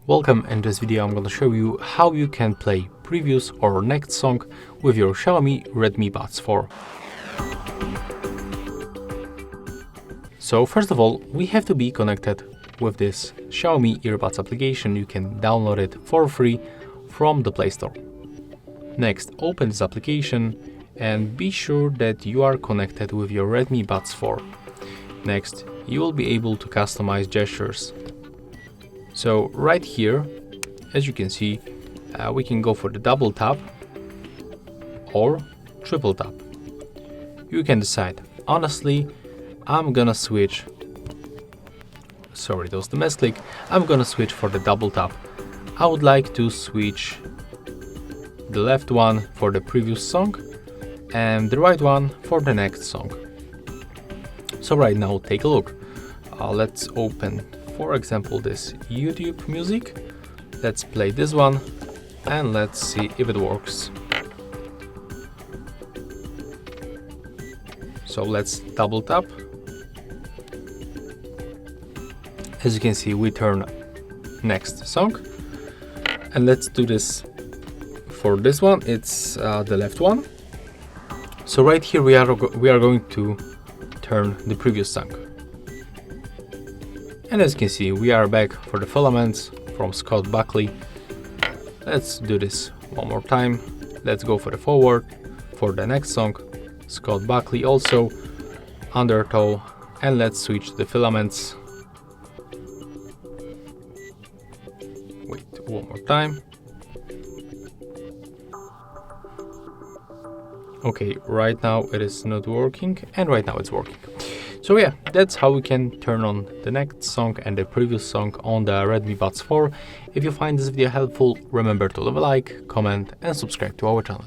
Welcome. In this video I'm going to show you how you can play previous or next song with your Xiaomi Redmi Buds 4. So first of all, we have to be connected with this Xiaomi earbuds application. You can download it for free from the Play Store. Next, open this application and be sure that you are connected with your Redmi Buds 4. Next, you will be able to customize gestures. So right here, as you can see, we can go for the double tap or triple tap. You can decide. Honestly, I'm gonna switch. Sorry, that was the misclick. I'm gonna switch for the double tap. I would like to switch the left one for the previous song and the right one for the next song. So right now, take a look. Let's open, for example, this YouTube music. Let's play this one and let's see if it works. So let's double tap. As you can see, we turn next song, and let's do this for this one. It's the left one. So right here we are going to turn the previous song. And as you can see, we are back for the Filaments from Scott Buckley. Let's do this one more time. Let's go for the forward for the next song, Scott Buckley also, Undertow, and let's switch the Filaments. Wait, one more time. Okay, right now it is not working, and right now it's working. So yeah, that's how we can turn on the next song and the previous song on the Redmi Buds 4. If you find this video helpful, remember to leave a like, comment and subscribe to our channel.